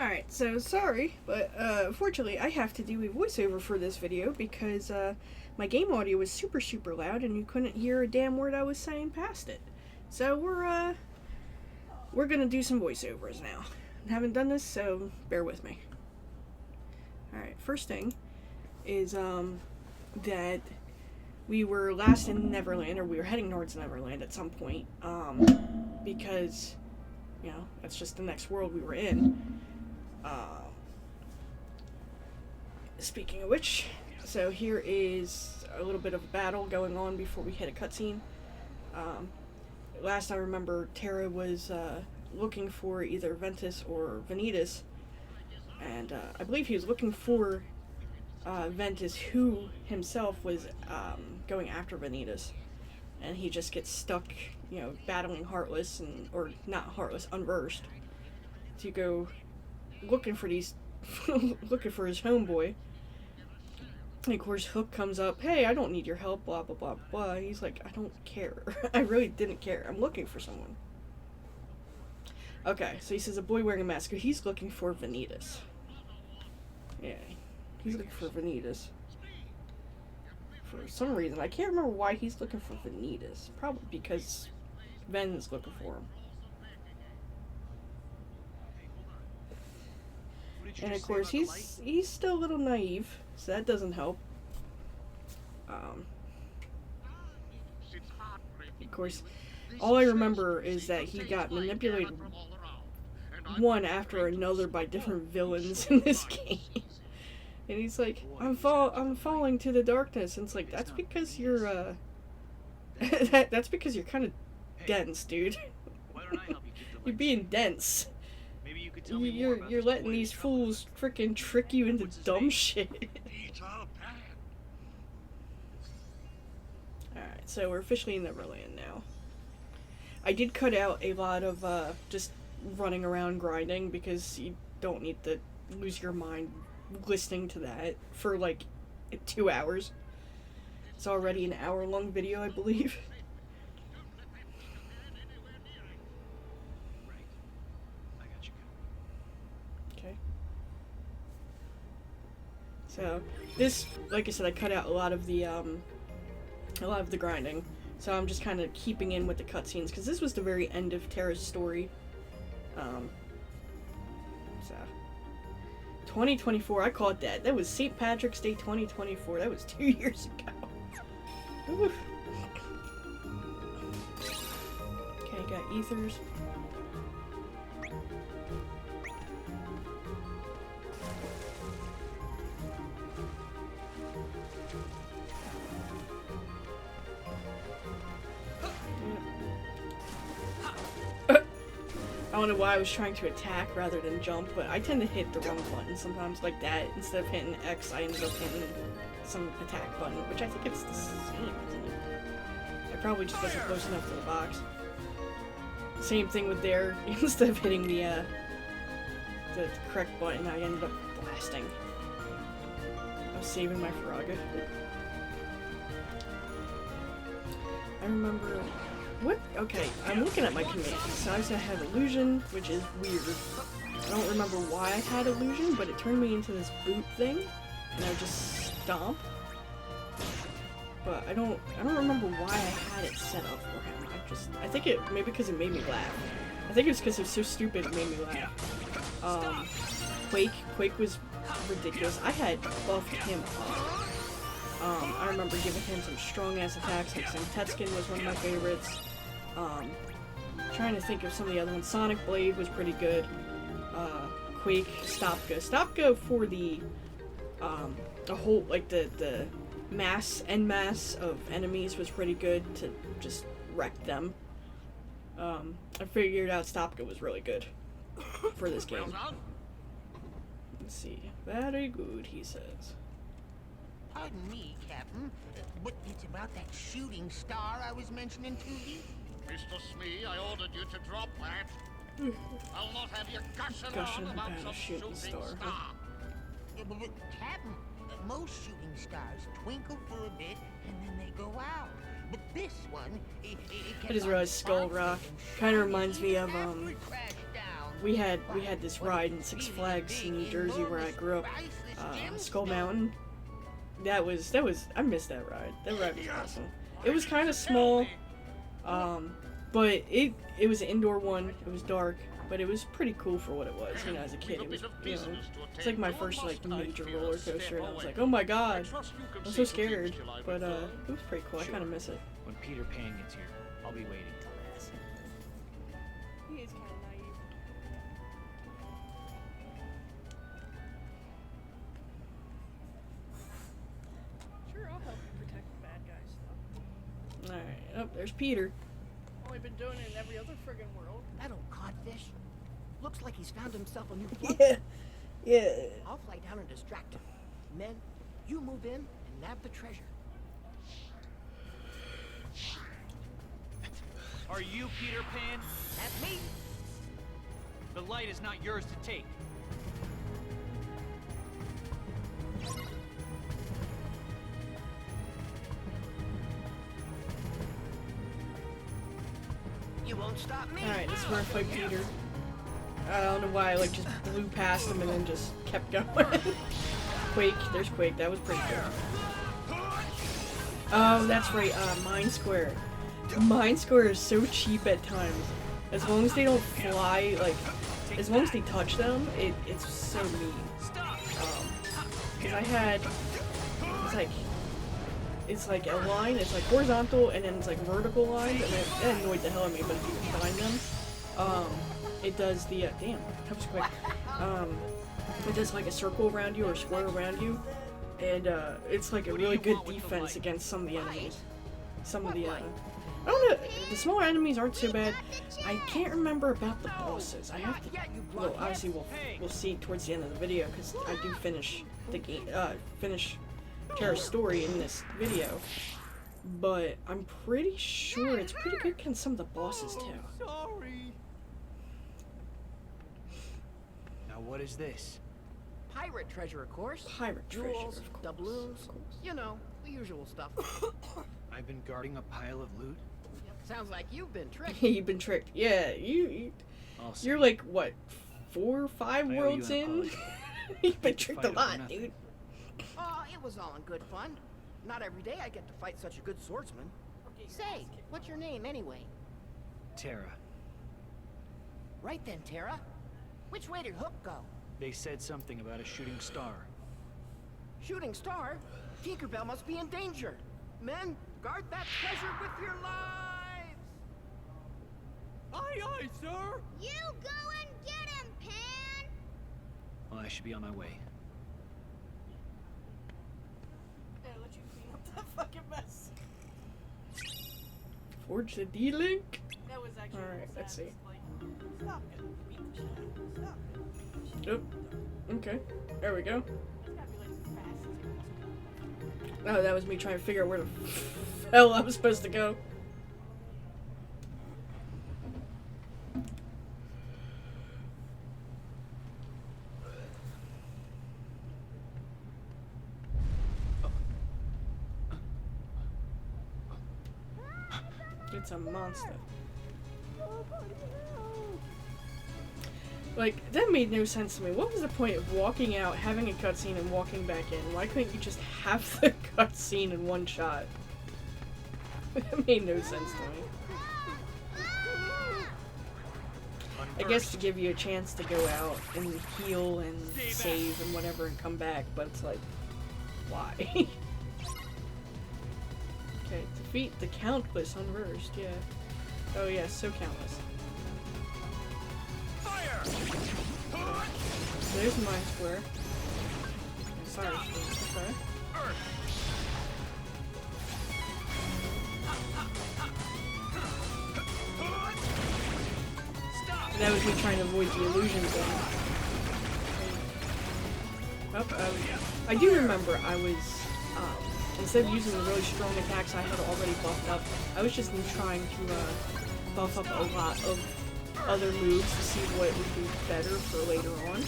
Alright, so sorry, but unfortunately I have to do a voiceover for this video because my game audio was super loud and you couldn't hear a damn word I was saying past it. So we're gonna do some voiceovers now. I haven't done this, so bear with me. Alright, first thing is that we were last in Neverland, or we were heading towards Neverland at some point, because, you know, that's just the next world we were in. Speaking of which, so here is a little bit of a battle going on before we hit a cutscene. Last I remember, Terra was looking for either Ventus or Vanitas, and I believe he was looking for Ventus, who himself was going after Vanitas, and he just gets stuck, you know, battling Heartless, or not Heartless, Unversed, to go looking for these, looking for his homeboy. And of course Hook comes up, hey, I don't need your help, blah blah blah blah. He's like, I don't care. I really didn't care. I'm looking for someone. Okay, so he says a boy wearing a mask. He's looking for Vanitas. Yeah, he's looking for Vanitas. For some reason, I can't remember why he's looking for Vanitas. Probably because Ven's looking for him. And of course, he's still a little naive, so that doesn't help. Of course, all I remember is that he got manipulated one after another by different villains in this game. And he's like, I'm falling to the darkness. And it's like, that's because you're that's because you're kind of dense, dude. You're being dense. You're letting these fools frickin' trick you into dumb shit. Alright, so we're officially in Neverland now. I did cut out a lot of just running around grinding, because you don't need to lose your mind listening to that for like 2 hours. It's already an hour-long video, I believe. So this, like I said, I cut out a lot of the grinding. So I'm just kind of keeping in with the cutscenes, because this was the very end of Terra's story. So 2024, I call it that. That was St. Patrick's Day 2024. That was 2 years ago. Oof. Okay, got ethers. I don't know why I was trying to attack rather than jump, but I tend to hit the wrong button sometimes, like that. Instead of hitting X, I ended up hitting some attack button, which I think it's the same, isn't it? I probably just wasn't close enough to the box. Same thing with there. Instead of hitting the correct button, I ended up blasting. I was saving my frog. I remember... What? Okay, I'm looking at my commands. So I have illusion, which is weird. I don't remember why I had illusion, but it turned me into this boot thing, and I just stomp. But I don't remember why I had it set up for him. I think it, maybe because it made me laugh. I think it's because it was so stupid it made me laugh. Quake was ridiculous. I had buffed him up. I remember giving him some strong-ass attacks, like some Tetskin was one of my favorites. Trying to think of some of the other ones. Sonic Blade was pretty good. Quake, Stopka for the whole, like, the en masse of enemies was pretty good to just wreck them. I figured out Stopka was really good for this game. Let's see. Very good, he says. Pardon me, Captain, but it's about that shooting star I was mentioning to you. Mr. Smee, I ordered you to drop that. I'll not have you gushing on about some shooting star. But, Captain, most shooting stars twinkle for a bit and then they go out. But this one, I just realized Skull Rock kind of reminds me of we had this ride in Six Flags in New Jersey where I grew up, Skull Mountain. That was I missed that ride. That ride was awesome. It was kind of small, but it was an indoor one. It was dark, but it was pretty cool for what it was. You know, as a kid, it was, you know, it's like my first like major roller coaster, and I was like, oh my god, I'm so scared. But it was pretty cool. I kind of miss it. When Peter Pan gets here, I'll be waiting. He is kind of naive. Sure, I'll help you protect the bad guys, though. Alright, oh, there's Peter. Only been doing it in every other friggin' world. That old codfish. Looks like he's found himself a new float. Yeah. I'll fly down and distract him. Men, you move in and nab the treasure. Are you Peter Pan? That's me. The light is not yours to take. You won't stop me. Alright, this is where I fight Peter. I don't know why I like just blew past him and then just kept going. Quake, there's Quake, that was pretty good. Oh, that's right, Mine Square. Mine Square is so cheap at times. As long as they don't fly, like, as long as they touch them, it's so mean. Because I had, it's like a line, it's like horizontal, and then it's like vertical lines, and it annoyed the hell out of me, but if you combine them, it does the, damn, that was quick. It does like a circle around you, or a square around you, and, it's like a really good defense against some of the enemies. Some of the, I don't know, the smaller enemies aren't too bad. I can't remember about the bosses. I have to, well, obviously we'll see towards the end of the video, because I do finish the game, finish Terra's story in this video. But I'm pretty sure it's pretty good against some of the bosses too. Sorry. Now what is this? Pirate treasure, of course. Pirate treasure, Jewels, of course. doubloons, you know, the usual stuff. I've been guarding a pile of loot. Sounds like you've been tricked. You've been tricked. Yeah, you're like what, 4 or 5 worlds in? You've been tricked a lot, dude. Oh, it was all in good fun. Not every day I get to fight such a good swordsman. Say, what's your name anyway? Terra. Right then, Terra. Which way did Hook go? They said something about a shooting star. Shooting star? Tinkerbell must be in danger. Men, guard that treasure with your lives! Aye, aye, sir! You go and get him, Pan! Well, I should be on my way. Yeah, let you clean up that fucking mess. Forge the D-Link? That was actually alright, let's see. Stop it. Beat the shit out of it. Stop it. Nope. Okay. There we go. Oh, that was me trying to figure out where the hell I was supposed to go. It's a monster. Like, that made no sense to me. What was the point of walking out, having a cutscene, and walking back in? Why couldn't you just have the cutscene in one shot? That made no sense to me. I guess to give you a chance to go out and heal and save and whatever and come back, but it's like, why? Okay, defeat the Countless unversed, yeah. Oh yeah, so countless. There's Mine Square. Sorry, okay. That was me trying to avoid the illusion thing. I do remember I was, instead of using the really strong attacks I had already buffed up, I was just trying to buff up a lot of other moves to see what would be better for later on.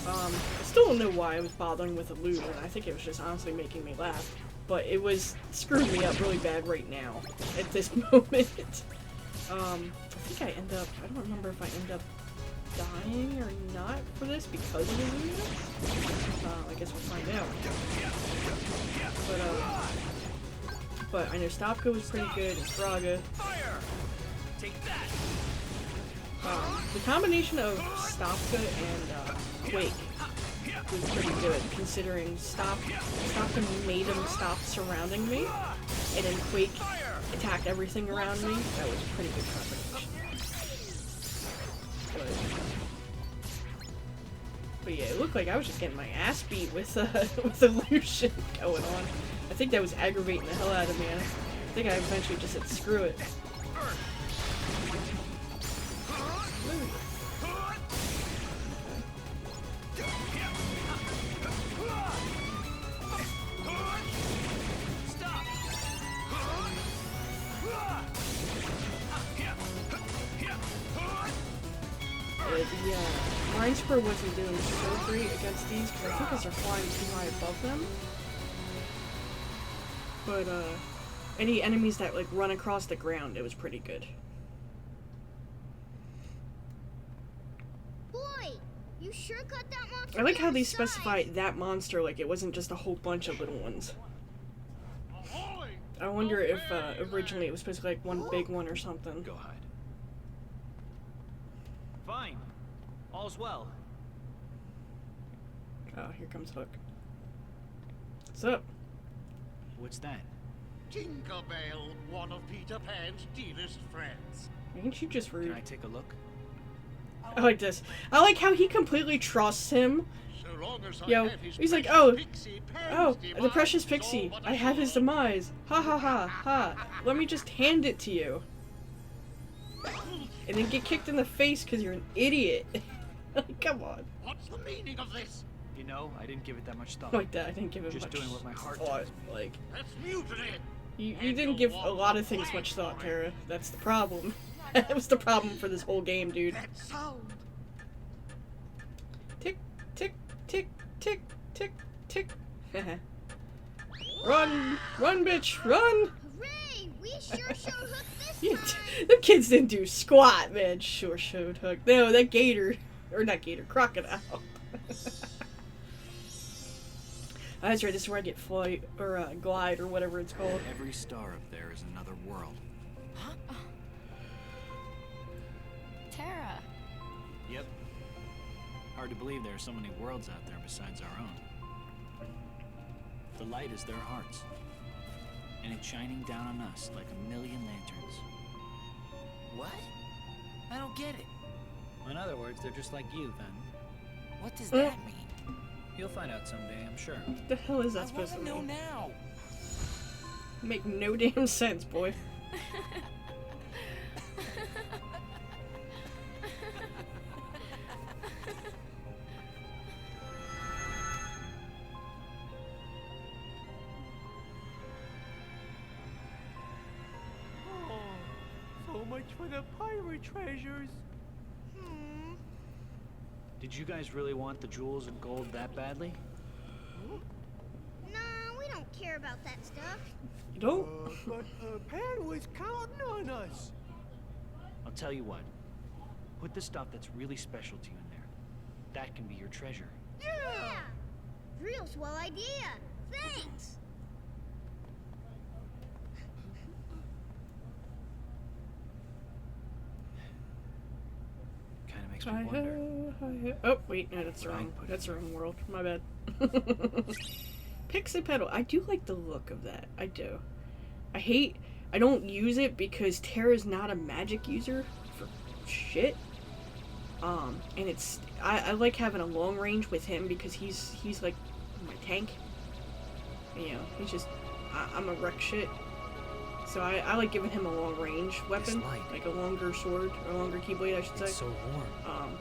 I still don't know why I was bothering with illusion. I think it was just honestly making me laugh. But it was screwing me up really bad right now, at this moment. I think I end up, I don't remember if I end up dying or not for this because of Illusion? I guess we'll find out. But I know Stopka was pretty good and Fraga. The combination of Stopka and Quake was pretty good, considering Stopka made him stop surrounding me, and then Quake attacked everything around me. That was a pretty good combination. But yeah, it looked like I was just getting my ass beat with Illusion going on. I think that was aggravating the hell out of me. I think I eventually just said, screw it. The Mind Spur wasn't doing so great against these because I think because they're flying too high above them. But any enemies that like run across the ground, it was pretty good. Boy, you sure cut that monster. I like how they down to size. specified that monster like it wasn't just a whole bunch of little ones. I wonder if originally it was supposed to be like one big one or something. Go hide. Fine. All's well. Oh, here comes Hook. What's up? What's that? Tinkerbell, one of Peter Pan's dearest friends. Ain't you just rude? Can I take a look? I like this. I like how he completely trusts him. So long as Yo, I have his he's like, precious oh, pixie oh, Pan's the precious demise is all pixie. but I have his assured. demise. Ha ha ha ha. Let me just hand it to you. And then get kicked in the face because you're an idiot. Like, come on. What's the meaning of this? You know, I didn't give it that much thought. Like that, I didn't give it Just much doing what my heart thought. tells Like, That's mutiny. you And didn't you'll give want a lot the of things flag much thought, for it. Terra. That's the problem. That was the problem for this whole game, dude. That sound. Tick, tick, tick, tick, tick, tick. Run! Run, bitch! Run! Hooray! We sure showed Hook this Yeah, time. the kids didn't do squat, man. Sure showed Hook. No, that gator. Or not gator, crocodile. That's right, this is where I get flight, or glide, or whatever it's called. Every star up there is another world. Terra. Yep. Hard to believe there are so many worlds out there besides our own. The light is their hearts. And it's shining down on us like a million lanterns. What? I don't get it. In other words, they're just like you, then. What does that mean? You'll find out someday, I'm sure. What the hell is that I supposed to want to know mean? now. Make no damn sense, boy. Oh, so much for the pirate treasures. Did you guys really want the jewels and gold that badly? Nah, we don't care about that stuff. You don't? But Pan was counting on us. I'll tell you what. Put the stuff that's really special to you in there. That can be your treasure. Yeah! Real swell idea. Thanks. Kind of makes me wonder. Oh, wait, no, that's the wrong world. My bad. Pixie Petal. I do like the look of that. I do. I don't use it because Terra's not a magic user for shit. And I like having a long range with him because he's like my tank. You know, he's just, I'm a wreck shit. So I like giving him a long range weapon, like a longer sword, or a longer keyblade, I should say. It's so warm.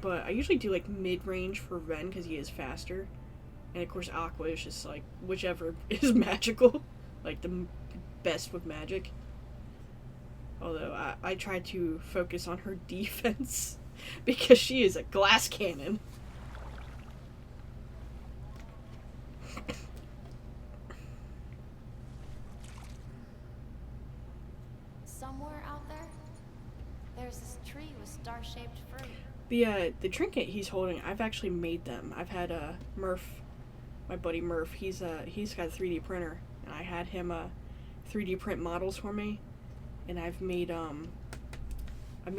But I usually do like mid-range for Ren because he is faster. And of course Aqua is just like, whichever is magical. Like the best with magic. Although I try to focus on her defense because she is a glass cannon. Somewhere out there, there's this tree with star-shaped fruit. The trinket he's holding, I've actually made them. I've had Murph, my buddy Murph. He's got a 3D printer, and I had him 3D print models for me, and I've made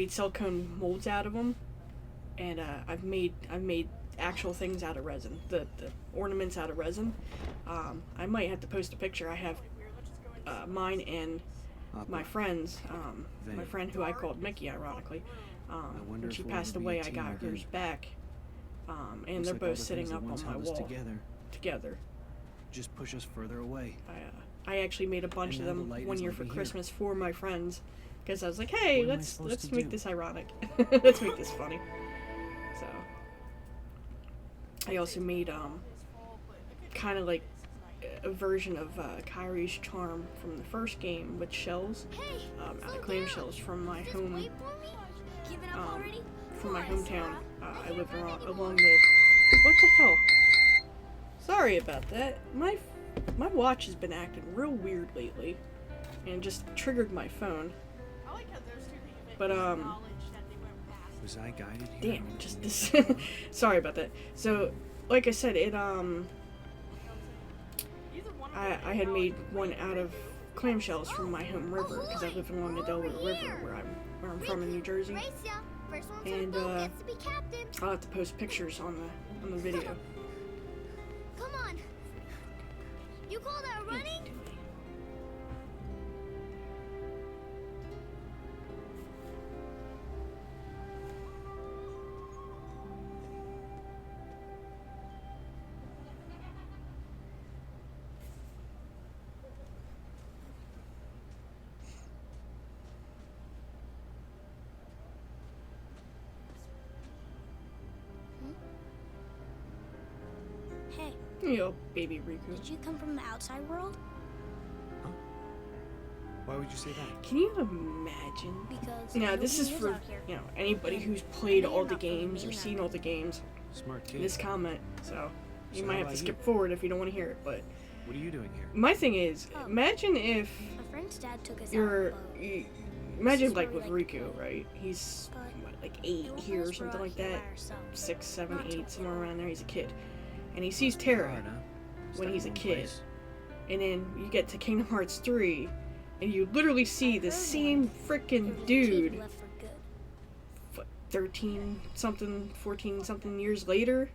silicone molds out of them, and I've made actual things out of resin, the ornaments out of resin. I might have to post a picture. I have mine and my friend's, my friend who I called Mickey, ironically. When she passed away, I got hers back, and they're both sitting up on my wall together. Just push us further away. I actually made a bunch of them one year for Christmas for my friends, because I was like, hey, let's make this ironic. Let's make this funny. So I also made kind of like a version of Kyrie's charm from the first game with shells, out of clam shells from my home, from my hometown. I live along the. What the hell? Sorry about that. My watch has been acting real weird lately, and just triggered my phone. But Was I guided here? damn, just this. Sorry about that. So, like I said, it I had made one out of clamshells from my home river, because I live along the Delaware River, where I'm from in New Jersey. And I'll have to post pictures on the video. Come on. You call that running? Hey, Yo, baby Riku. did you come from the outside world? Why would you say that? Can you imagine? Because Now, this is nobody for, lives out here. anybody who's played all the games or seen all the games. Smart kid. This comment, so you So might how have to about skip forward if you don't want to hear it. But What are you doing here? my thing is, Oh. imagine if A friend's dad took us out you're, on a boat. imagine is like where with we like to Riku, play. right? He's But what, like It 8 was here or nice we're something out like here by that, ourselves. 6, 7, Not 8, to somewhere worry. around there. He's a kid, and he sees Terra, Hard, huh? when Stuck he's in a one kid. place. and then you get to Kingdom Hearts 3, and you literally see the same There freaking was a kid dude who left for good. 13 something, 14 something years later,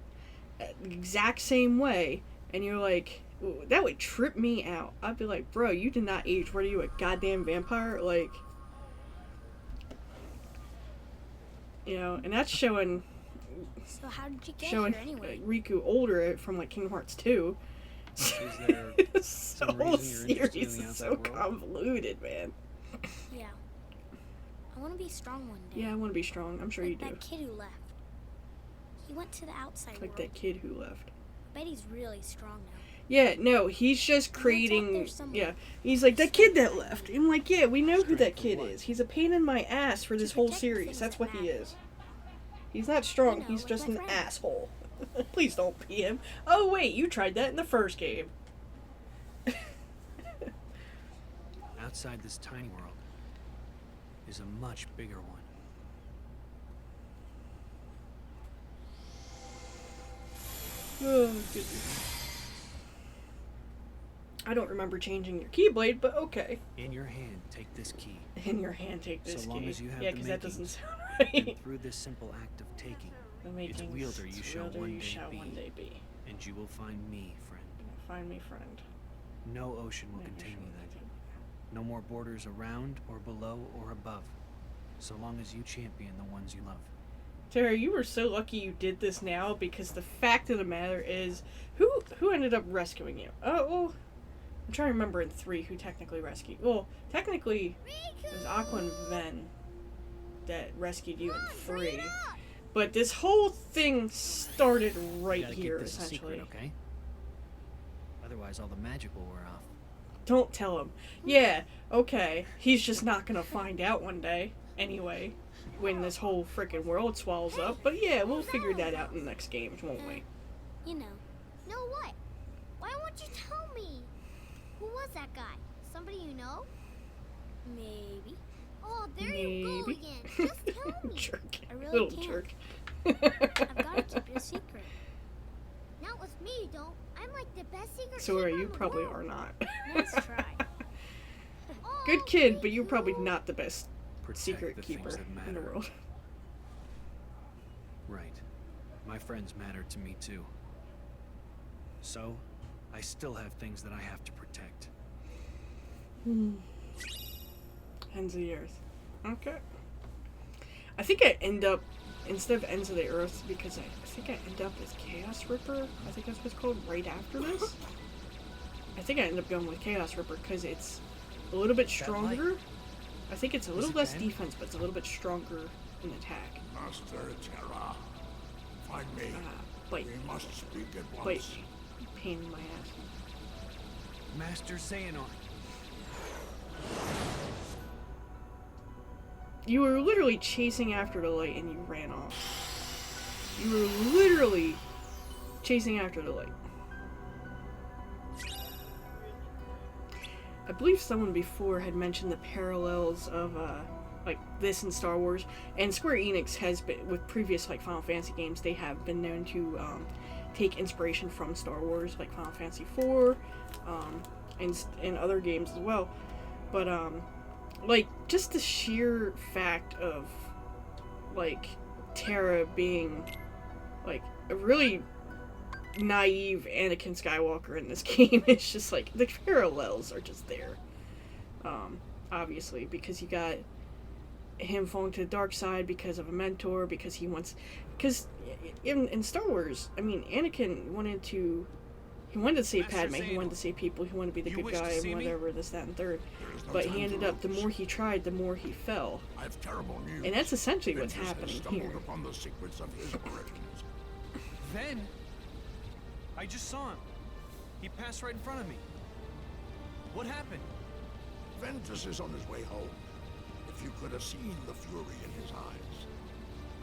the exact same way, and you're like, ooh, that would trip me out. I'd be like, bro, you did not age. What are you, a goddamn vampire? Like, and that's showing So how did you get showing here anyway? Riku older from like Kingdom Hearts 2. Is there This some whole reason you're interested in series the is so outside world? convoluted, man. Yeah. I want to be strong one day. Yeah, I want to be strong. I'm sure like you do. that kid who left. He went to the outside Like world. that kid who left. I bet he's really strong now. Yeah, no, he's just creating. there's someone Yeah, he's like that kid that left. I'm like, yeah, we know who that kid is. He's a pain in my ass for this whole protect series. things That's that what he matter. is. He's not strong. You know, He's like just my an friend. asshole. Please don't be him. Oh wait, you tried that in the first game. Outside this tiny world is a much bigger one. Oh, goodness. I don't remember changing your keyblade, but okay. In your hand, take this key. In your hand, take this So long key. as you have Yeah, the because that doesn't makings. sound And right. through this simple act of taking, The its makings, wielder you its shall wielder one you day shall be. one day be. and you will find me, friend. Find me, friend. No ocean will contain you then. No more borders around or below or above, so long as you champion the ones you love. Terra, you were so lucky you did this now, because the fact of the matter is, who ended up rescuing you? Oh, well, I'm trying to remember in 3 who technically rescued. Well, technically, it was Aqua and Ven that rescued you in 3. But this whole thing started right Gotta here, keep this a essentially. secret, okay? Otherwise, all the magic will wear off. Don't tell him. Yeah, okay. He's just not gonna find out one day, anyway, when this whole freaking world swallows up. But yeah, we'll figure that out in the next games, won't we? You know. No, what? Why won't you tell me? Who was that guy? Somebody you know? Maybe. Oh, there you go Maybe. again. Just tell me. Jerk. I really Little can't. jerk. I've got to keep it a secret. Not with me, don't. I'm like the best secret So keeper you in the probably world. are not. Nice try. Oh, Good kid, but thank you're probably you. not the best Protect secret the keeper things that in the matter. world. Right. My friends matter to me too. So, I still have things that I have to protect. Ends of the Earth. Okay. I think I end up, instead of Ends of the Earth, because I think I end up as Chaos Ripper. I think that's what it's called right after this. I think I end up going with Chaos Ripper because it's a little bit stronger. I think it's a little it less Ben? defense, but it's a little bit stronger in attack. Master Terra, find me. Bite. We must speak at once. Bite. Pain in my ass. Master Xehanort. You were literally chasing after the light and you ran off. You were literally chasing after the light. I believe someone before had mentioned the parallels of like this in Star Wars, and Square Enix has been, with previous like Final Fantasy games, they have been known to take inspiration from Star Wars, like Final Fantasy IV, and other games as well. But like just the sheer fact of like Terra being like a really naive Anakin Skywalker in this game, it's just like the parallels are just there. Obviously, because you got him falling to the dark side because of a mentor, because he wants, because in Star Wars, I mean, Anakin wanted to save Master Padme, he wanted Xehanort, to save people, he wanted to be the you good wish to guy see and me? whatever, this, that, and third. There is no But time he ended to up, the lose. more he tried, the more he fell. I have terrible news. And that's essentially what's Ventus has happening stumbled here. upon the secrets of his origins. Then, I just saw him. He passed right in front of me. What happened? Ventus is on his way home. If you could have seen the fury in his eyes,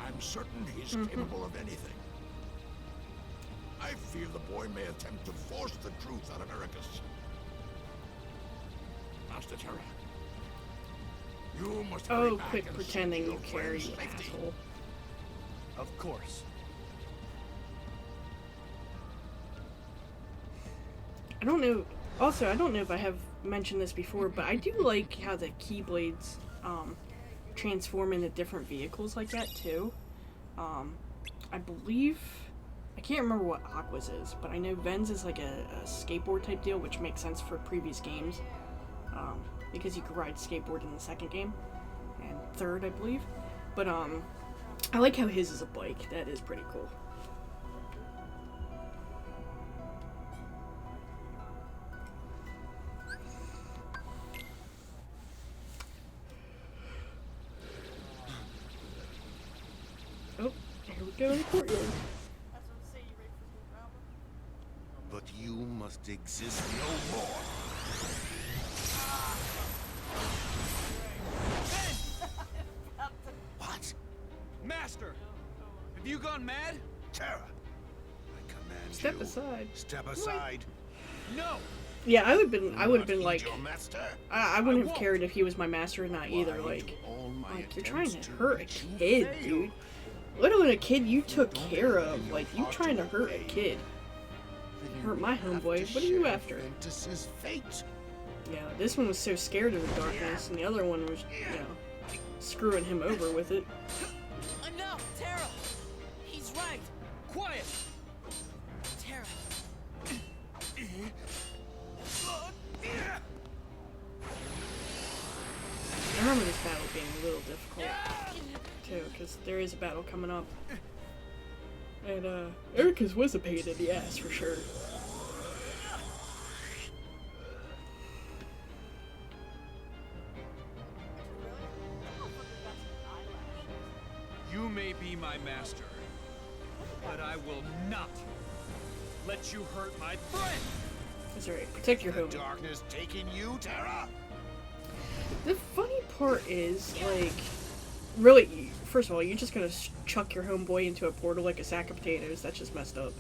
I'm certain he's capable of anything. I fear the boy may attempt to force the truth out of Ericus. Master Terra, you must hurry Oh, back quit and pretending see you your care, friend's you safety. asshole. Of course. I don't know. Also, I don't know if I have mentioned this before, but I do like how the Keyblades transform into different vehicles like that too. I believe, I can't remember what Aqua's is, but I know Ven's is like a skateboard type deal, which makes sense for previous games, because you could ride skateboard in the second game and third, I believe. But I like how his is a bike. That is pretty cool. Oh, here we go in the courtyard. But you must exist no more. What? Master! Have you gone mad? Terra, I command Step you. aside. Step aside. No! Yeah, I would have been Heed like, your master. I wouldn't have won't. cared if he was my master or not either. Why Like, do all my you're trying attempts to hurt a reach you kid, fail? dude. Literally a kid you took care of. Like, you trying to hurt a kid. Hurt my homeboy. What are you after? Ventus's fate. Yeah, this one was so scared of the darkness, and the other one was, you know, screwing him over with it. Enough, Terra! He's right! Quiet! Terra, I remember this battle being a little difficult, too, because there is a battle coming up. And, Erica's was a pain in the ass, for sure. You may be my master, but I will not let you hurt my friend! That's alright, protect your The home. darkness taking you, Terra? The funny part is, like, really, first of all, you're just gonna chuck your homeboy into a portal like a sack of potatoes. That's just messed up.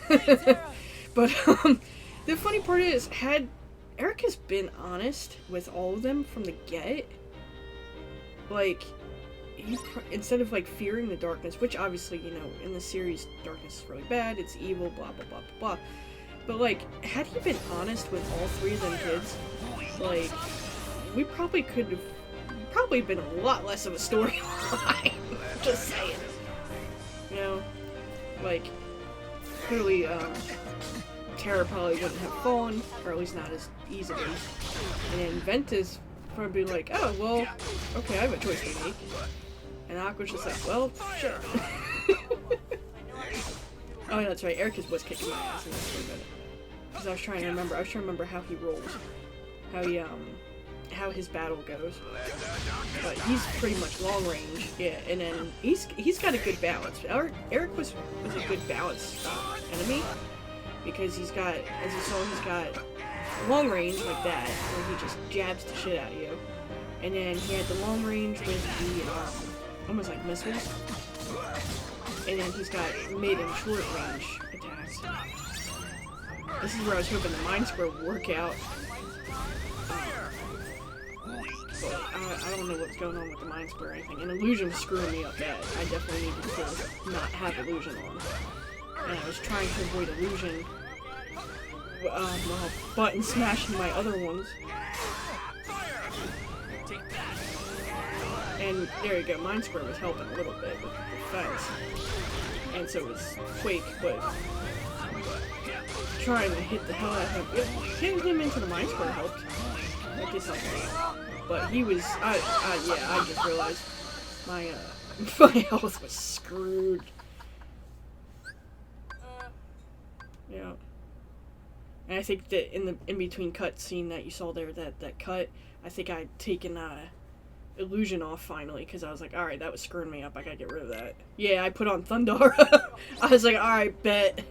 But, the funny part is, had Erica's been honest with all of them from the get, like, instead of, like, fearing the darkness, which obviously, you know, in the series, darkness is really bad, it's evil, blah, blah, blah, blah, blah. But, like, had he been honest with all three of them kids, like, we probably could have, probably been a lot less of a storyline. Just saying. You know? Like, clearly, Terra probably wouldn't have fallen, or at least not as easily. And then Ventus probably be like, oh, well, okay, I have a choice to make. And Aqua's just like, well, sure. Oh, yeah, that's right, Ericus was kicking my ass in this for a minute. Because I was trying to remember how he rolls. How his battle goes. But he's pretty much long range, yeah, and then he's got a good balance. Eric was a good balanced enemy, because he's got, as you saw, he's got long range like that, where he just jabs the shit out of you. And then he had the long range with the, almost like missiles. And then he's got mid and short range attacks. This is where I was hoping the Mind Square would work out. But I don't know what's going on with the Mind Square or anything. And Illusion was screwing me up bad. I definitely needed to not have Illusion on. And I was trying to avoid Illusion while button smashing my other ones. And there you go, Mind Square was helping a little bit with defense. And so was Quake, but trying to hit the hell out of him. Hitting him into the Mind Square helped. That did something. But he was, yeah, I just realized my, my health was screwed. Yeah. And I think that in the in-between cut scene that you saw there, that cut, I think I'd taken, Illusion off finally, because I was like, alright, that was screwing me up, I gotta get rid of that. Yeah, I put on Thundara. I was like, alright, bet.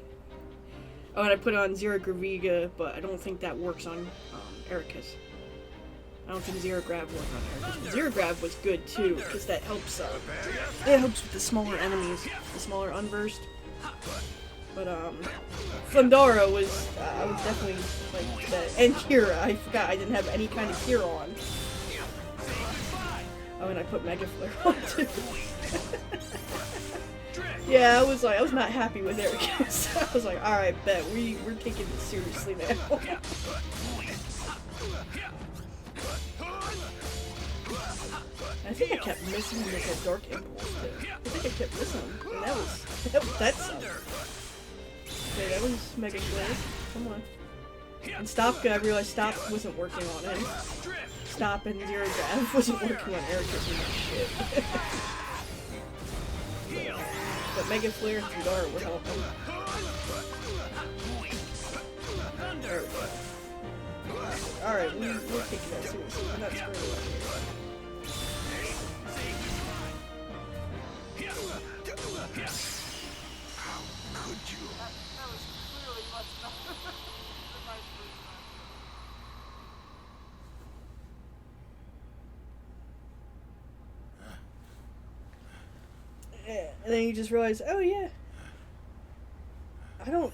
Oh, and I put on Zero Graviga, but I don't think that works on, Ericus. I don't think Zero Grav worked on Ericus. Zero Grav was good too, because that helps, with the smaller enemies, the smaller unversed. But, Thundara was, I was definitely, like, that. And Kira, I forgot I didn't have any kind of Kira on. Oh, and I put Mega Flare on too. Yeah, I was not happy with Ericus. I was like, alright, bet, we're taking this seriously now. I think I kept missing him with that Dark Impulse too. I think I kept missing him. And that sucked. Okay, that was Mega Flare. Come on. And Stop, I realized Stop wasn't working on him. Stop and Zero Grav wasn't working on Ericus and that shit. But Mega Flare and Thundara were helping. There we go. Alright, we're taking that seriously. We're not screwing around here. How could you? That was clearly much better than my first Yeah, and then you just realize, oh yeah. I don't...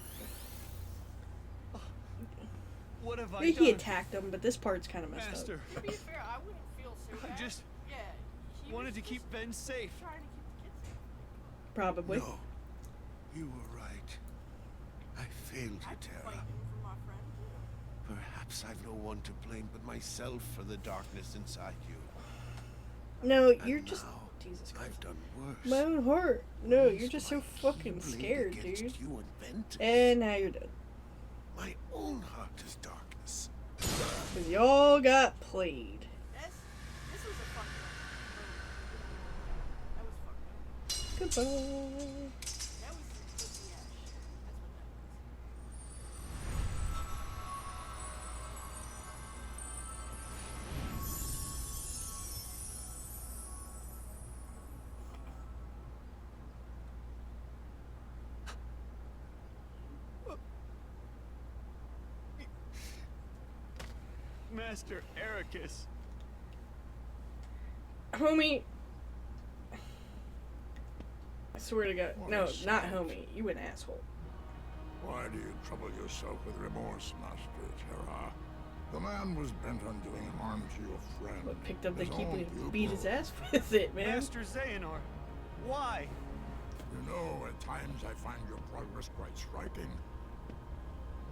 What have I Maybe done? he attacked him, but this part's kind of messed Master, up. To be fair, I wouldn't feel so bad. I just Yeah, he wanted was to keep just Ben safe. trying to keep the kids safe. Probably. No, you were right. I failed you, I'd Terra. fight him for my friend too. Perhaps I've no one to blame but myself for the darkness inside you. No, And you're just... now, Jesus Christ. I've done worse. My own heart. No, Used you're just my so fucking keyblade scared, against dude. You and Ventus. And now you're dead. My own heart is darkness. Because y'all got played. This was a fucked up. That was fucked up. Goodbye. That was pussy ass shit. Master Ericus. Homie. I swear to God. No, What? not homie. You an asshole. Why do you trouble yourself with remorse, Master Terra? The man was bent on doing harm to your friend. But picked up the his own Keyblade and beat pupil. his ass with it, man. Master Xehanort, why? You know, at times I find your progress quite striking.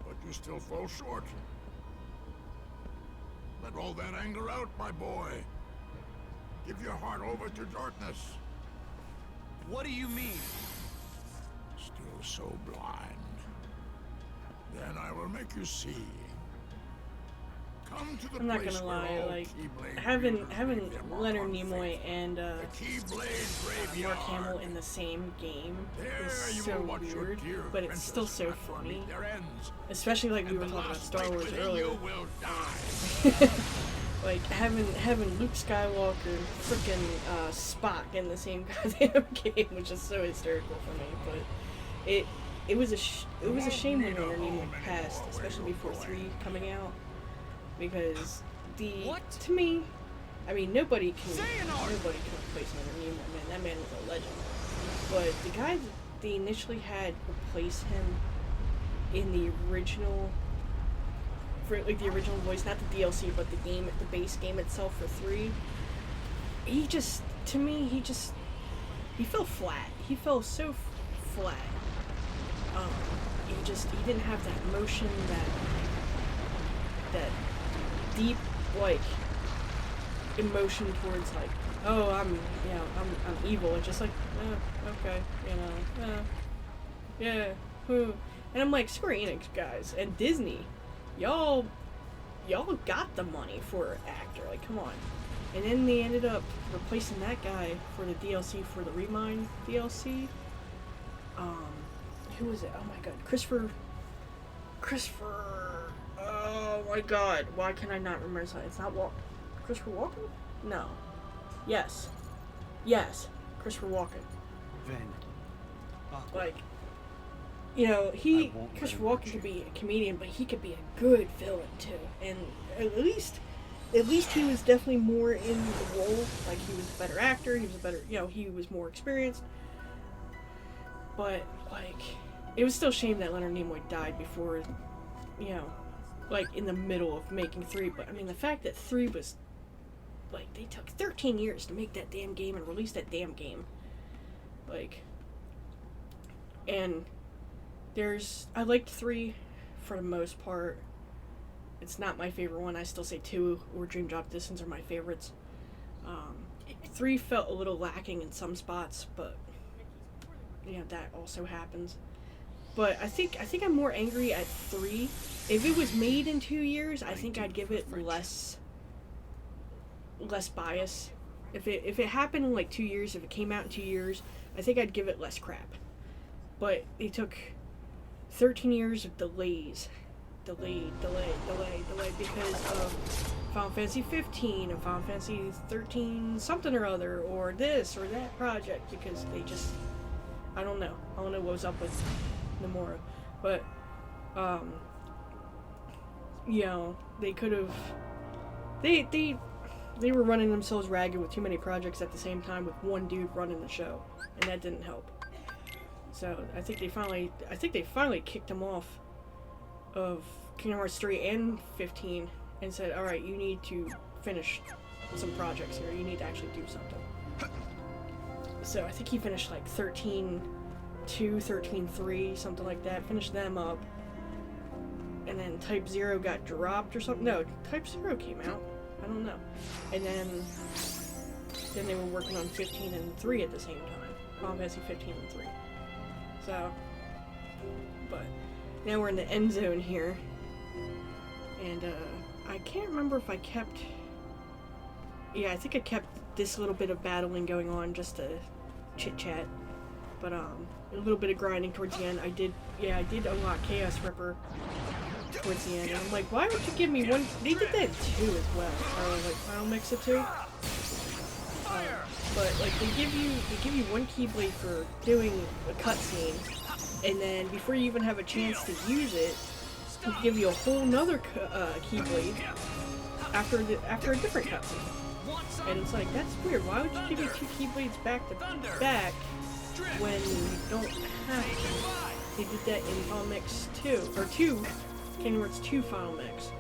But you still fall short. Let all that anger out, my boy. Give your heart over to darkness. What do you mean? Still so blind. Then I will make you see. Come to the I'm not place gonna where lie, all like Keyblade having wielders leave their mark Leonard on Nimoy fate. and The Keyblade Mark Graveyard. Hamill in the same game There is you so will watch your weird, dear but it's still so apprentices funny. meet their ends. Especially like we And were the talking about last Star light Wars within earlier. you will die. Like having Luke Skywalker and freaking Spock in the same goddamn game, which is so hysterical for me. But it was a shame when Leonard Nimoy passed, especially before 3 coming out, because to me, I mean nobody can replace Leonard Nimoy, man. That man was a legend. But the guy that they initially had replace him in the original. For like the original voice, not the DLC, but the game, the base game itself for 3. He just, to me, he fell flat. He fell so flat. He didn't have that emotion, that deep, like, emotion towards like, oh, I'm evil. It's just like, okay, yeah, and I'm like, Square Enix guys and Disney. Y'all got the money for actor, like come on. And then they ended up replacing that guy for the DLC for the Remind DLC. Who was it? Oh my god, Christopher. Oh my god, why can I not remember his name? It's not Christopher Walken? No. Yes, Christopher Walken. Ven. Like, you know, Christopher Walken could be a comedian, but he could be a good villain too. And at least he was definitely more in the role. Like, he was a better actor. He was a better, he was more experienced. But like, it was still a shame that Leonard Nimoy died before, like in the middle of making 3. But I mean, the fact that 3 was like they took 13 years to make that damn game and release that damn game, like, and. I liked 3 for the most part. It's not my favorite one. I still say 2 or Dream Drop Distance are my favorites. 3 felt a little lacking in some spots, but that also happens. But I think I'm more angry at 3. If it was made in 2 years, I think I'd give it less bias. If it happened in like 2 years, if it came out in 2 years, I think I'd give it less crap. But it took 13 years of delays, delay, because of Final Fantasy 15 and Final Fantasy 13 something or other, or this or that project, because they just, I don't know what was up with Nomura, but, they could have, they were running themselves ragged with too many projects at the same time with one dude running the show, and that didn't help. So I think they finally kicked him off of Kingdom Hearts 3 and 15 and said, all right, you need to finish some projects here. You need to actually do something. So I think he finished like 13-2, 13-3, something like that. Finished them up. And then Type 0 got dropped or something. No, Type 0 came out. I don't know. And then they were working on 15 and 3 at the same time. Final Fantasy 15 and 3. So, but now we're in the end zone here, and I can't remember if I kept, I think I kept this little bit of battling going on just to chit chat, but a little bit of grinding towards the end. I did unlock Chaos Ripper towards the end, and I'm like, why would you give me one? They did that in 2 as well, or like Final Mix of 2. But like they give you one Keyblade for doing a cutscene, and then before you even have a chance to use it, they'll give you a whole nother Keyblade after a different cutscene. And it's like, that's weird. Why would you give me 2 Keyblades back to back when you don't have to? They did that in Final Mix 2 or 2, Kingdom Hearts 2 Final Mix.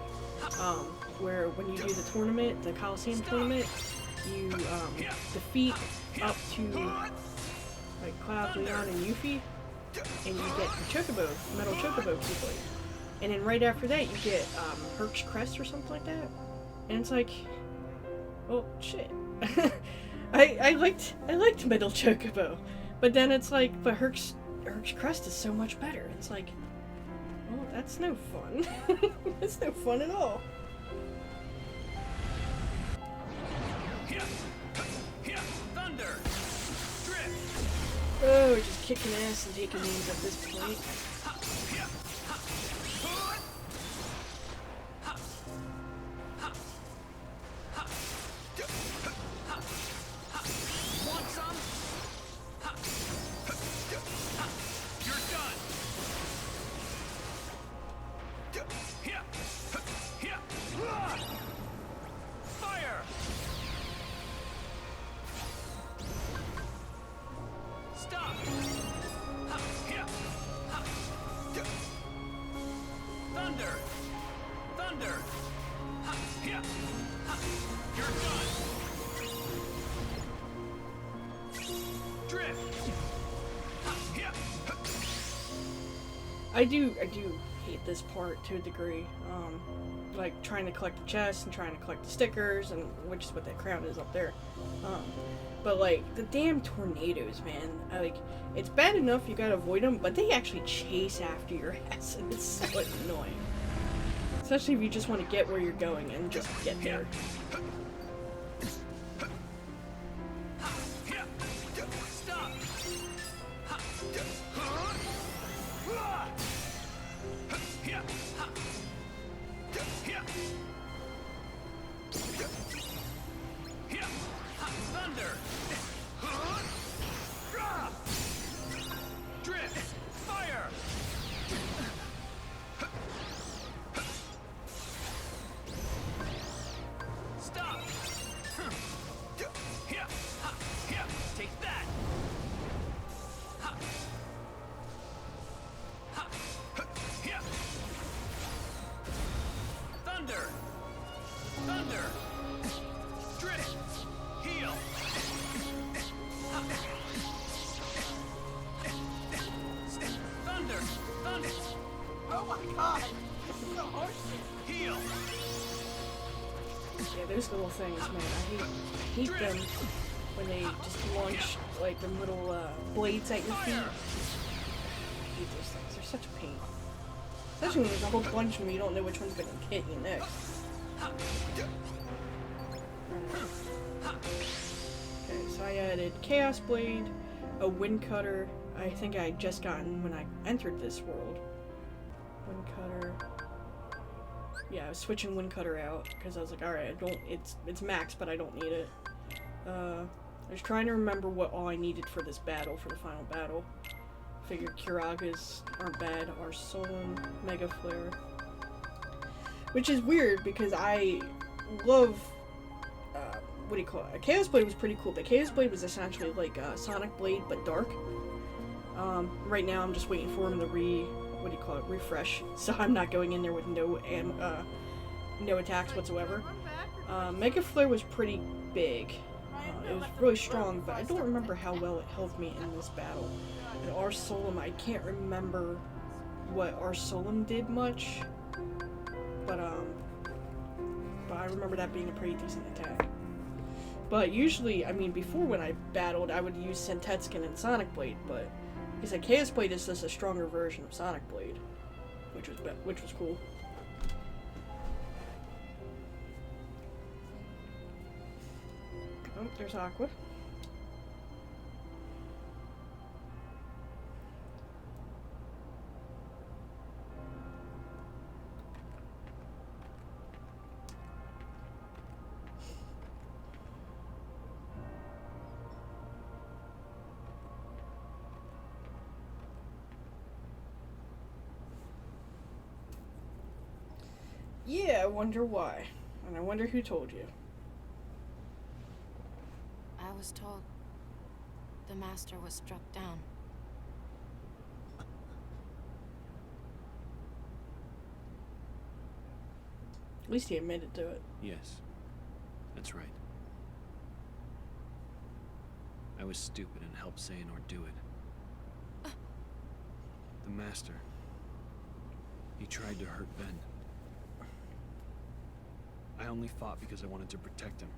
where when you do the tournament, the Coliseum tournament, you defeat up to like Cloud, Leon, and Yuffie, and you get the Chocobo, Metal Chocobo Keyblade. And then right after that, you get Herc's Crest or something like that. And it's like, well, shit. I liked Metal Chocobo, but then it's like, but Herc's Crest is so much better. It's like, well, that's no fun. That's no fun at all. Thunder! Drift! Oh, just kicking ass and taking names at this point. Want some? You're done! Fire! Stop! Thunder! Thunder! You're done! Drift! I do hate this part to a degree. Like trying to collect the chests and trying to collect the stickers, and which is what that crown is up there. But like the damn tornadoes, man. Like it's bad enough you gotta avoid them, but they actually chase after your ass, and it's so annoying. Especially if you just want to get where you're going and just get there. Stop! Thunder! Drift! Fire! Stop! Take that! Thunder! Thunder! Drift! Heal! Thunder! Thunder! Oh my god! This is so hard. Heal! Yeah, those little things, man. I hate them when they just launch like them little blades at your feet. I hate those things. They're such a pain. Especially when there's a whole bunch of them, you don't know which one's gonna hit you next. Okay, so I added Chaos Blade, a Wind Cutter. I think I had just gotten when I entered this world. Wind Cutter. Yeah, I was switching Wind Cutter out because I was like, alright, it's max, but I don't need it. I was trying to remember what all I needed for this battle, for the final battle. Figured Kiragas aren't bad, Arsolum, Mega Flare. Which is weird because I love, what do you call it? Chaos Blade was pretty cool, but Chaos Blade was essentially like Sonic Blade, but dark. Right now I'm just waiting for him to refresh, so I'm not going in there with no attacks whatsoever. Mega Flare was pretty big. It was really strong, but I don't remember how well it helped me in this battle. And Arsolum, I can't remember what Arsolum did much, but I remember that being a pretty decent attack. But usually, I mean, before when I battled, I would use Sentetskin and Sonic Blade, but he said Chaos Blade is just a stronger version of Sonic Blade, which was cool. Oh, there's Aqua. Yeah, I wonder why. And I wonder who told you. I was told the master was struck down. least he admitted to it. Yes, that's right. I was stupid and helped Xehanort do it. The Master. He tried to hurt Ben. I only fought because I wanted to protect him.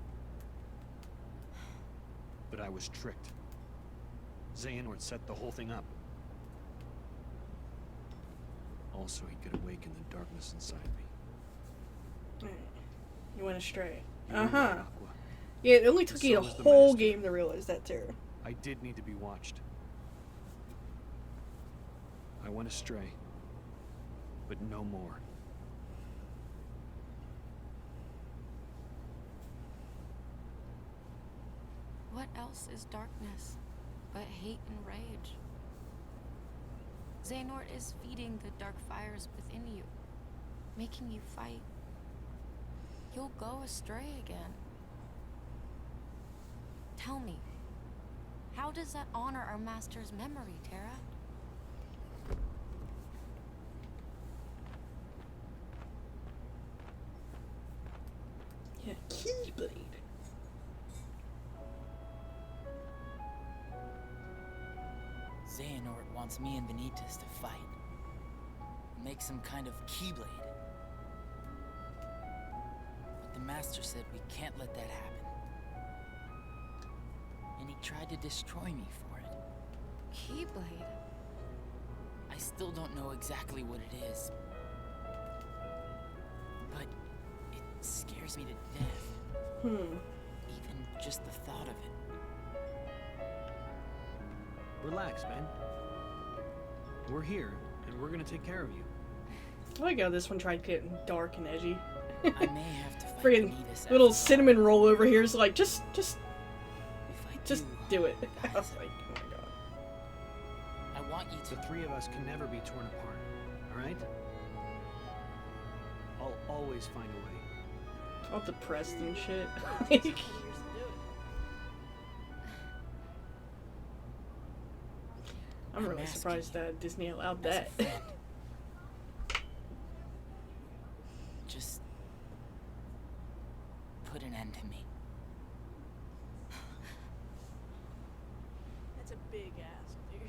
But I was tricked. Xehanort set the whole thing up. Also, he could awaken the darkness inside me. You went astray. You were right, Aqua. Yeah, it only took And you so a was the whole Master. game to realize that, Terra. I did need to be watched. I went astray. But no more. What else is darkness but hate and rage? Xehanort is feeding the dark fires within you, making you fight. You'll go astray again. Tell me, how does that honor our master's memory, Terra? Yeah, Keyblade. Xehanort wants me and Benitez to fight. Make some kind of Keyblade. But the Master said we can't let that happen. And he tried to destroy me for it. Keyblade? I still don't know exactly what it is. But it scares me to death. Even just the thought of it. Relax, Ben. We're here, and we're gonna take care of you. I like how this one tried getting dark and edgy. I may have to fight Friggin' Benitez little after cinnamon roll over here is like, just If I do it. I guys, was like, oh my god. I want you The to. three of us can never be torn apart, alright? I'll always find a way. All depressed and shit. Like, I'm really asking surprised that Disney allowed as a that. friend. Just put an end to me. That's a big ass, dude.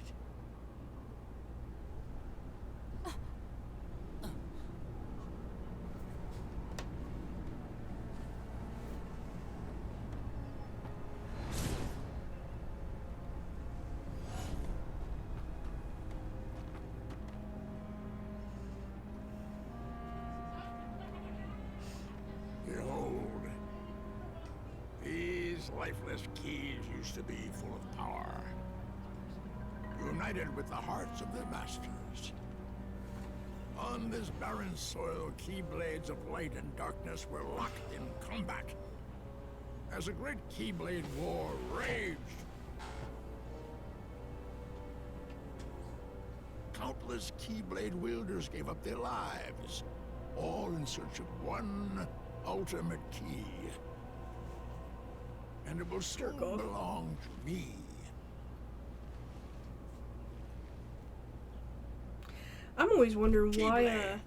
Behold, these lifeless keys used to be full of power, united with the hearts of their masters. On this barren soil, keyblades of light and darkness were locked in combat. As a great keyblade war raged, countless keyblade wielders gave up their lives, all in search of one ultimate key. And it will still Jerk off. belong to me. I'm always wondering why, Keyblade.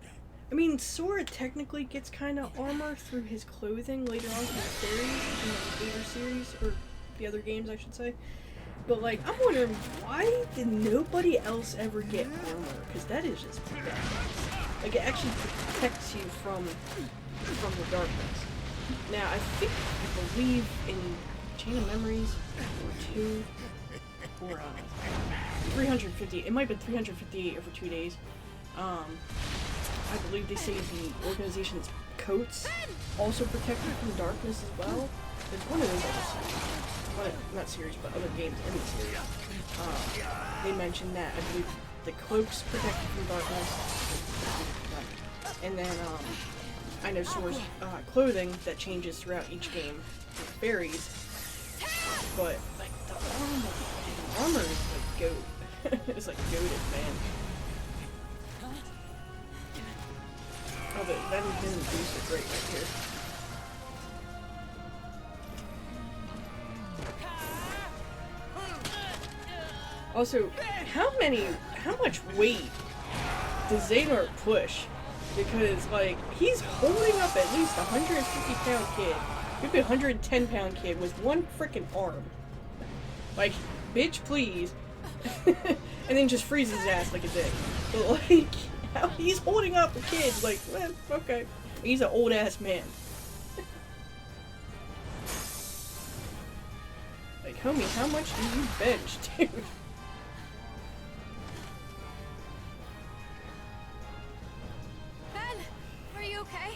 I mean, Sora technically gets kind of armor through his clothing later on in the series, in the later series, or the other games, I should say. But, like, I'm wondering, why did nobody else ever get armor? Because that is just badass. Like, it actually protects you from the darkness. Now, I believe in Chain of Memories, or 2, or 350, it might have been 358 over 2 days. I believe they say the organization's coats also protect you from darkness as well. There's one of those other series, not series, but other games in the series. They mentioned that. I believe the cloaks protect you from darkness. And then, I know Sora's clothing that changes throughout each game varies. But, like, the armor is like goat. It's like goated, man. Oh, that didn't boost it great right here. Also, how much weight does Xehanort push? because, like, he's holding up at least a 150-pound kid, maybe a 110-pound kid with one freaking arm. Like, bitch, please. And then just freezes his ass like a dick. But, like, how he's holding up a kid, like, okay. He's an old-ass man. Like, homie, how much do you bench, dude? Ben, are you okay?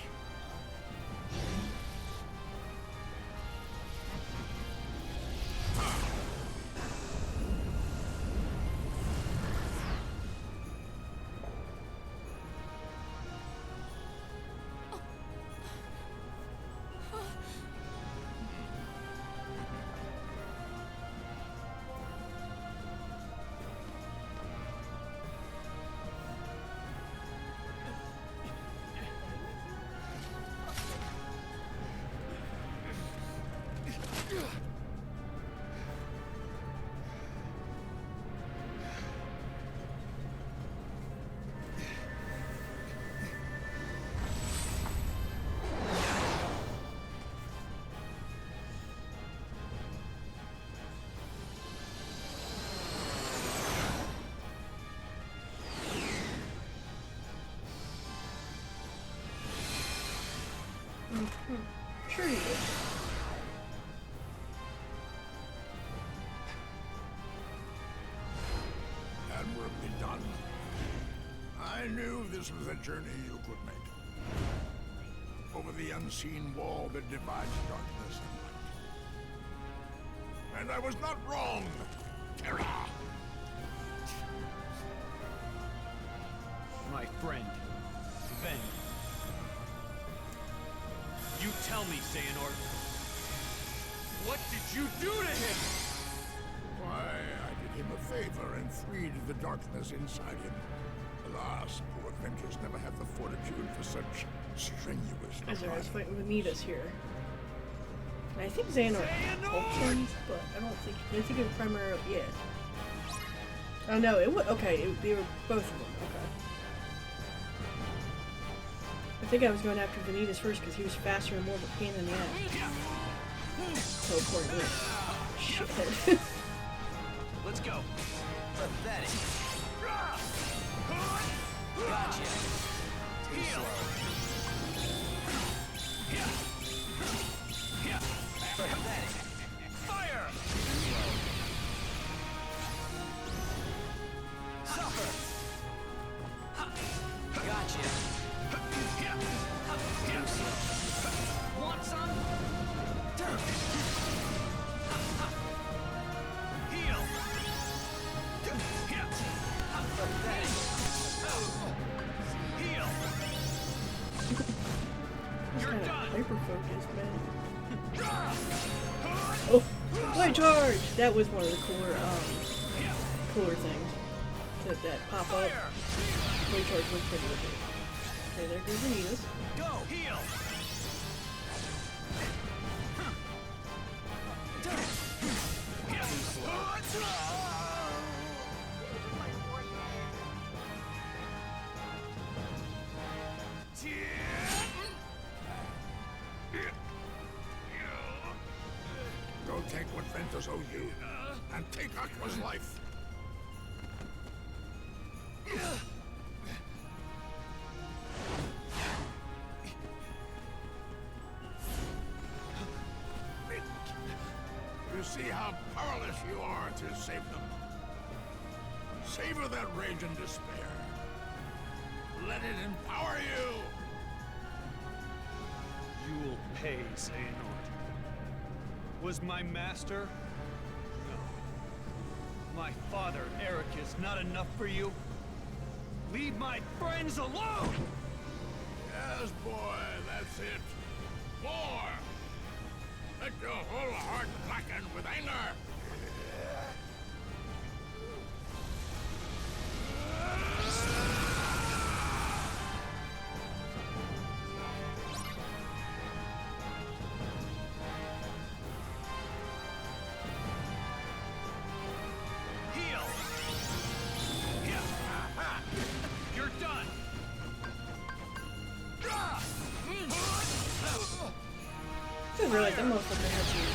Sure you did. Admirably done. I knew this was a journey you could make. Over the unseen wall that divides darkness and light. And I was not wrong, Terra! My friend, Ben. You tell me, Xehanort. What did you do to him? Why, I did him a favor and freed the darkness inside him. Alas, poor Ventress never had the fortitude for such strenuous As I was defiance. fighting with Nita's here. And I think Xehanort helped him, but I think it was primarily, yeah. Oh no, it was, okay, they were both of them, okay. I think I was going after Vanitas first because he was faster and more of a pain in the ass. So important. Shit. Let's go. Pathetic. Gotcha. Heal. Pathetic. Fire. Suffer. Gotcha. Want some? Heal. Pathetic. Heal. He's You're kind of done. hyper-focused, man. Oh, light charge! That was one of the cooler things that pop up. Light charge was pretty good. Okay, there goes Vanitas. Go. Heal. Go take what Ventus owes you, and take Aqua's life. You see how powerless you are to save them. Savor that rage and despair. Let it empower you. You will pay, Xehanort. Was my master? No. My father, Eric, is not enough for you? Leave my friends alone! Yes, boy, that's it. More! Let your whole heart blacken with anger! Heal! You're done! I didn't realize that motherfucker had some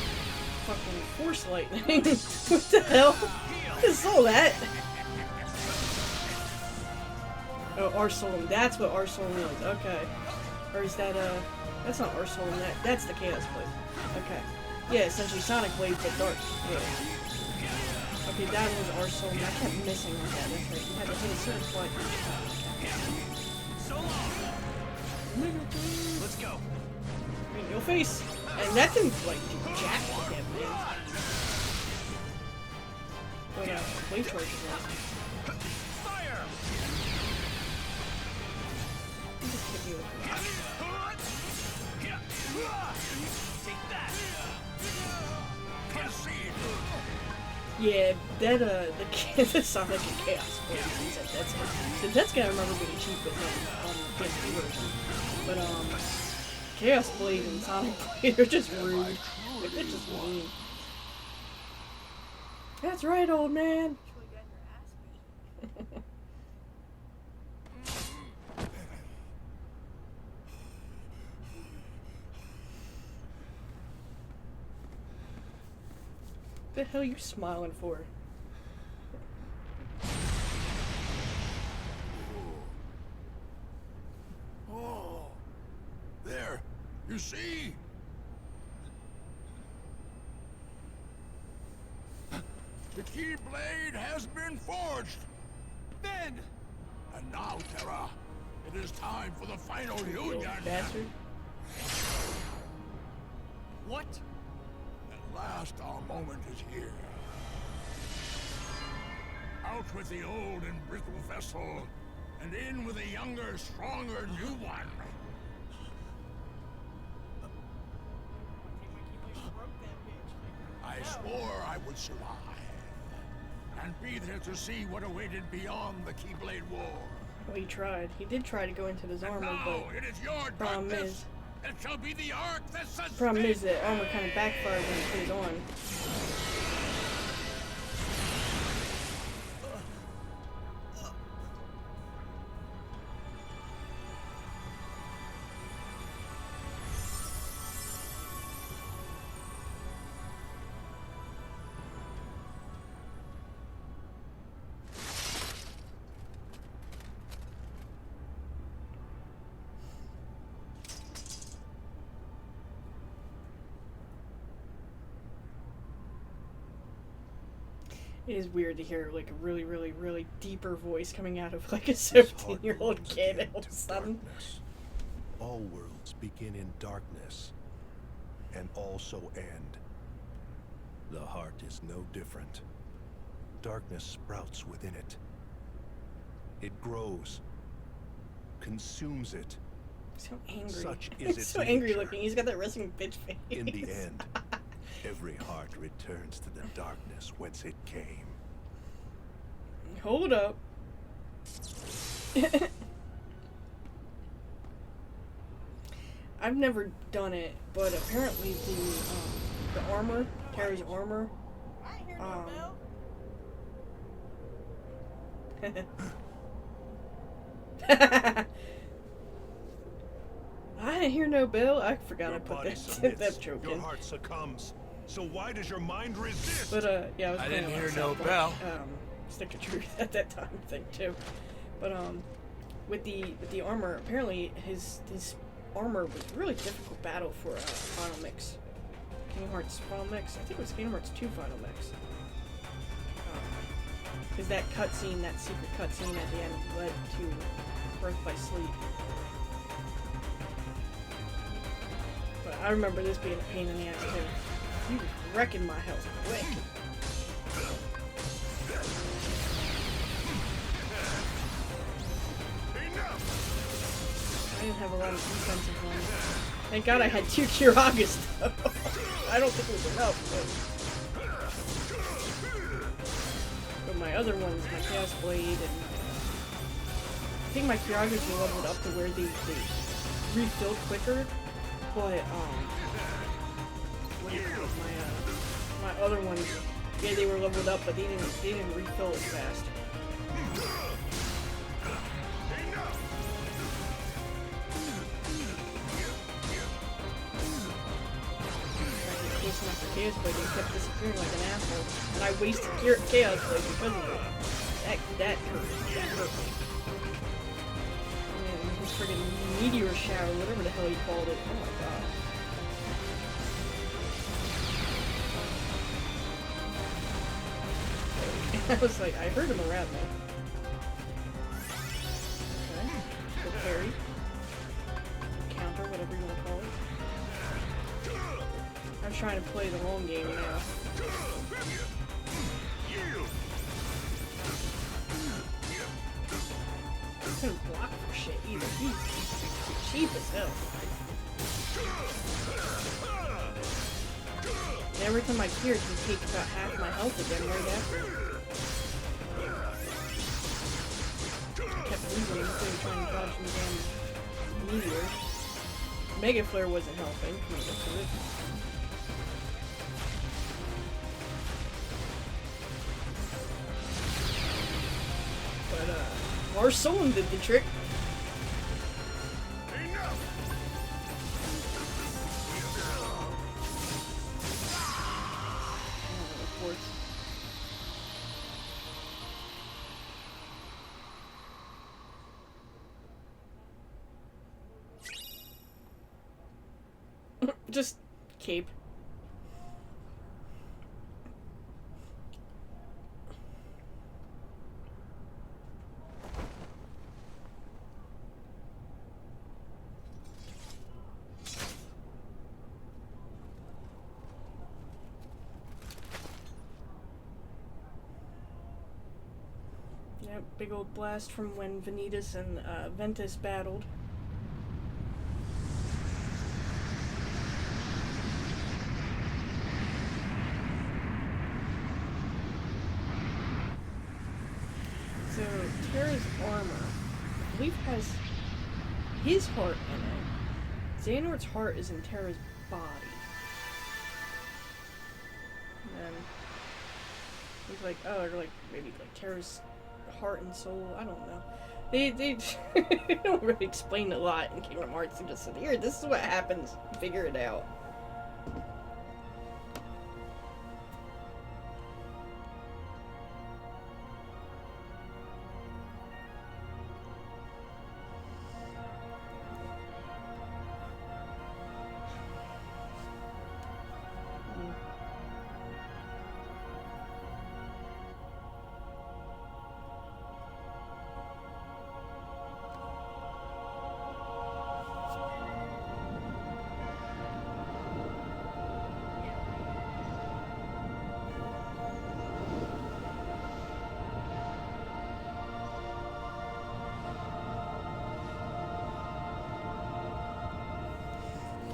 fucking force lightning. What the hell? I saw that. Oh, Arsolum. That's what Arsolum is. Okay. Or is that, that's not Arsolum. That's the Chaos Blade. Okay. Yeah, essentially Sonic Blade, but dark. Yeah. Okay, that was Arsolum. I kept missing on that. That's right. You had to hit a certain spot. So long. Let's go. In your face. And that didn't, like, do jack with him, man. But, blade charge is awesome. Fire! Just hit me with that. Take that. Yeah, that, the Sonic and Chaos Blade, that's gonna remember being cheap with him on the PS2 version. But, Chaos Blade and Sonic Blade are just rude. They're just mean. That's right, old man! What the hell are you smiling for? Oh, there. You see? The Keyblade has been forged. Ben! And now, Terra, it is time for the final You union. bastard. What? At last, our moment is here. Out with the old and brittle vessel, and in with a younger, stronger new one. I swore I would survive, and be there to see what awaited beyond the Keyblade War. Well, he tried. He did try to go into his armor, Now but it is your problem darkness. is, It shall be the arc that sustains. problem is that armor kind of backfired when he put it on. It is weird to hear like a really, really, really deeper voice coming out of like a 17-year-old kid all of a sudden. All worlds begin in darkness and also end. The heart is no different. Darkness sprouts within it. It grows, consumes it. So angry. Such is He's its so angry nature. looking. He's got that resting bitch face. In the end, every heart returns to the darkness whence it came. Hold up. I've never done it, but apparently the armor, Terra's armor, I didn't hear no bell. I forgot I put that joke in. Your heart succumbs. So why does your mind resist? But yeah, I didn't hear no South Park, bell. Stick of Truth at that time thing too. But with the armor, apparently his armor was a really difficult battle for Final Mix. Kingdom Hearts Final Mix. I think it was Kingdom Hearts 2 Final Mix. Because that cutscene, that secret cutscene at the end, led to Birth by Sleep. But I remember this being a pain in the ass too. He was wrecking my health quick. I didn't have a lot of defensive ones. Thank God I had 2 Kiragas though. I don't think it was enough, but my other ones, my Chaos Blade, and I think my Kiragas were leveled up to where they refilled quicker, but what do you call it? My other ones, yeah, they were leveled up, but they didn't refill as fast. Chaos Blade and he kept disappearing like an asshole. And I wasted Chaos Blade because of it. That hurt. That hurt me. Man, this friggin' meteor shower, whatever the hell you called it. Oh my god. I was like, I heard him around me. Okay. Good parry. Counter, whatever you want to call it. I'm trying to play the long game now. I couldn't block for shit either. He's cheap as hell. And every time I clear, it can take about half my health again right after. I kept losing instead of trying to dodge the damn meteors. Mega Flare wasn't helping. Come on, let's do it. But, Lars Solon did the trick. Just cape. Yep, big old blast from when Vanitas and Ventus battled. So, Terra's armor, I believe, has his heart in it. Xehanort's heart is in Terra's body. And then he's like, oh, or like, maybe like Terra's heart and soul, I don't know. They don't really explain a lot in Kingdom Hearts. They just said, here, this is what happens, figure it out.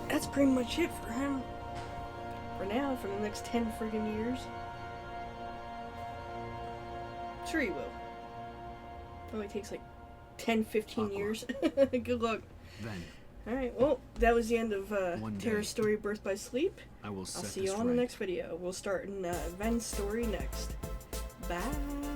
That's pretty much it for him. For now, for the next 10 friggin' years. Sure he will. It only takes like 10, 15 years. Good luck. Then. Alright, well, that was the end of Terra's story, Birth by Sleep. I'll see you on the next video. We'll start in Ven's story next. Bye!